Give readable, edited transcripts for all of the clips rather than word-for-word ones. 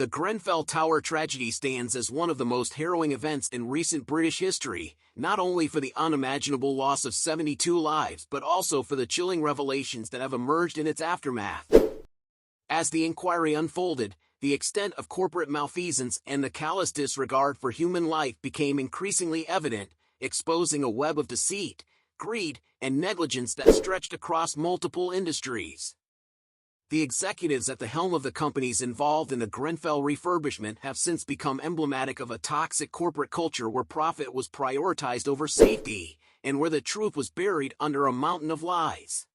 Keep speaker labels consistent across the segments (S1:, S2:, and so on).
S1: The Grenfell Tower tragedy stands as one of the most harrowing events in recent British history, not only for the unimaginable loss of 72 lives but also for the chilling revelations that have emerged in its aftermath. As the inquiry unfolded, the extent of corporate malfeasance and the callous disregard for human life became increasingly evident, exposing a web of deceit, greed, and negligence that stretched across multiple industries. The executives at the helm of the companies involved in the Grenfell refurbishment have since become emblematic of a toxic corporate culture where profit was prioritized over safety, and where the truth was buried under a mountain of lies.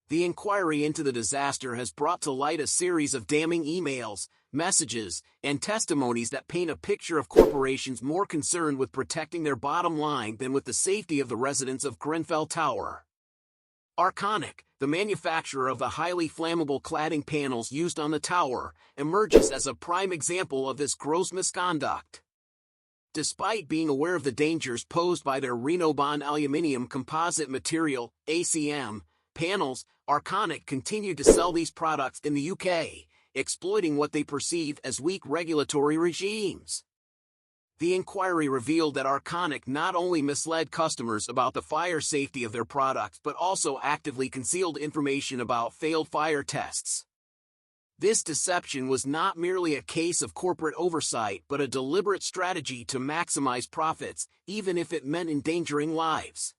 S1: The inquiry into the disaster has brought to light a series of damning emails, messages, and testimonies that paint a picture of corporations more concerned with protecting their bottom line than with the safety of the residents of Grenfell Tower. Arconic, the manufacturer of the highly flammable cladding panels used on the tower, emerges as a prime example of this gross misconduct. Despite being aware of the dangers posed by their Renobond aluminium composite material, ACM, panels, Arconic continued to sell these products in the UK, exploiting what they perceived as weak regulatory regimes. The inquiry revealed that Arconic not only misled customers about the fire safety of their products but also actively concealed information about failed fire tests. This deception was not merely a case of corporate oversight but a deliberate strategy to maximize profits, even if it meant endangering lives.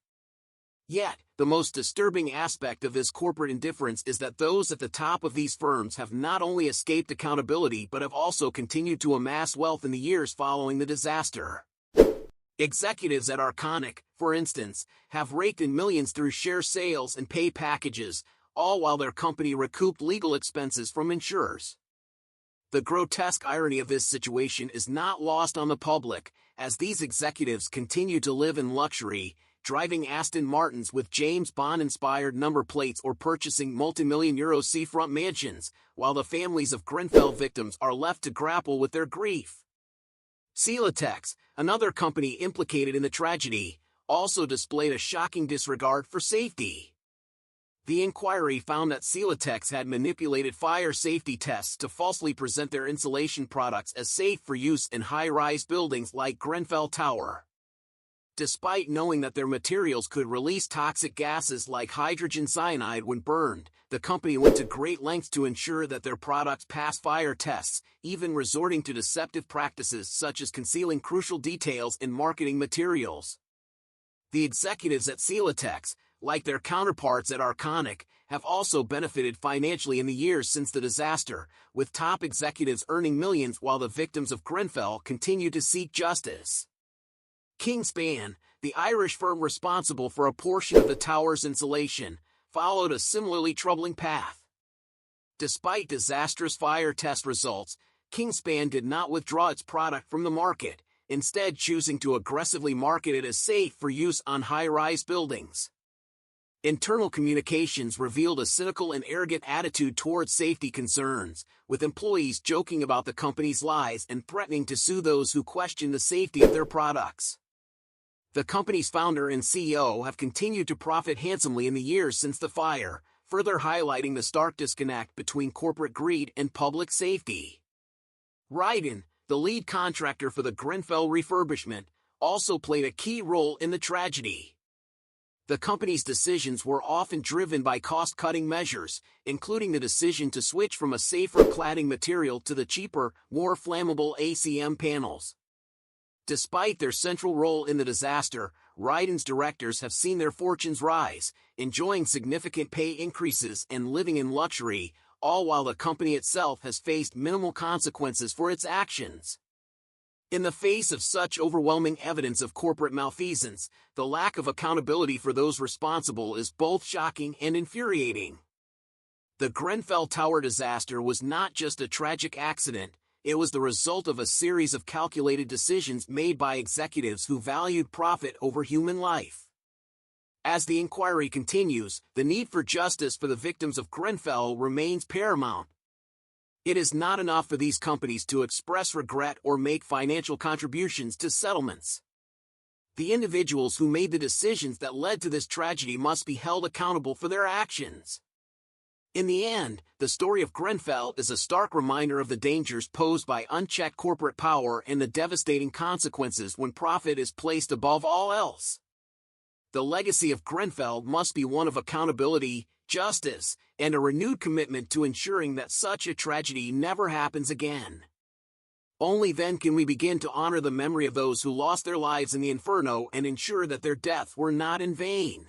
S1: Yet, the most disturbing aspect of this corporate indifference is that those at the top of these firms have not only escaped accountability but have also continued to amass wealth in the years following the disaster. Executives at Arconic, for instance, have raked in millions through share sales and pay packages, all while their company recouped legal expenses from insurers. The grotesque irony of this situation is not lost on the public, as these executives continue to live in luxury, driving Aston Martins with James Bond-inspired number plates or purchasing multi-million-euro seafront mansions, while the families of Grenfell victims are left to grapple with their grief. Celotex, another company implicated in the tragedy, also displayed a shocking disregard for safety. The inquiry found that Celotex had manipulated fire safety tests to falsely present their insulation products as safe for use in high-rise buildings like Grenfell Tower. Despite knowing that their materials could release toxic gases like hydrogen cyanide when burned, the company went to great lengths to ensure that their products passed fire tests, even resorting to deceptive practices such as concealing crucial details in marketing materials. The executives at Celotex, like their counterparts at Arconic, have also benefited financially in the years since the disaster, with top executives earning millions while the victims of Grenfell continue to seek justice. Kingspan, the Irish firm responsible for a portion of the tower's insulation, followed a similarly troubling path. Despite disastrous fire test results, Kingspan did not withdraw its product from the market, instead choosing to aggressively market it as safe for use on high-rise buildings. Internal communications revealed a cynical and arrogant attitude towards safety concerns, with employees joking about the company's lies and threatening to sue those who question the safety of their products. The company's founder and CEO have continued to profit handsomely in the years since the fire, further highlighting the stark disconnect between corporate greed and public safety. Ryden, the lead contractor for the Grenfell refurbishment, also played a key role in the tragedy. The company's decisions were often driven by cost-cutting measures, including the decision to switch from a safer cladding material to the cheaper, more flammable ACM panels. Despite their central role in the disaster, Ryden's directors have seen their fortunes rise, enjoying significant pay increases and living in luxury, all while the company itself has faced minimal consequences for its actions. In the face of such overwhelming evidence of corporate malfeasance, the lack of accountability for those responsible is both shocking and infuriating. The Grenfell Tower disaster was not just a tragic accident, it was the result of a series of calculated decisions made by executives who valued profit over human life. As the inquiry continues, the need for justice for the victims of Grenfell remains paramount. It is not enough for these companies to express regret or make financial contributions to settlements. The individuals who made the decisions that led to this tragedy must be held accountable for their actions. In the end, the story of Grenfell is a stark reminder of the dangers posed by unchecked corporate power and the devastating consequences when profit is placed above all else. The legacy of Grenfell must be one of accountability, justice, and a renewed commitment to ensuring that such a tragedy never happens again. Only then can we begin to honor the memory of those who lost their lives in the inferno and ensure that their deaths were not in vain.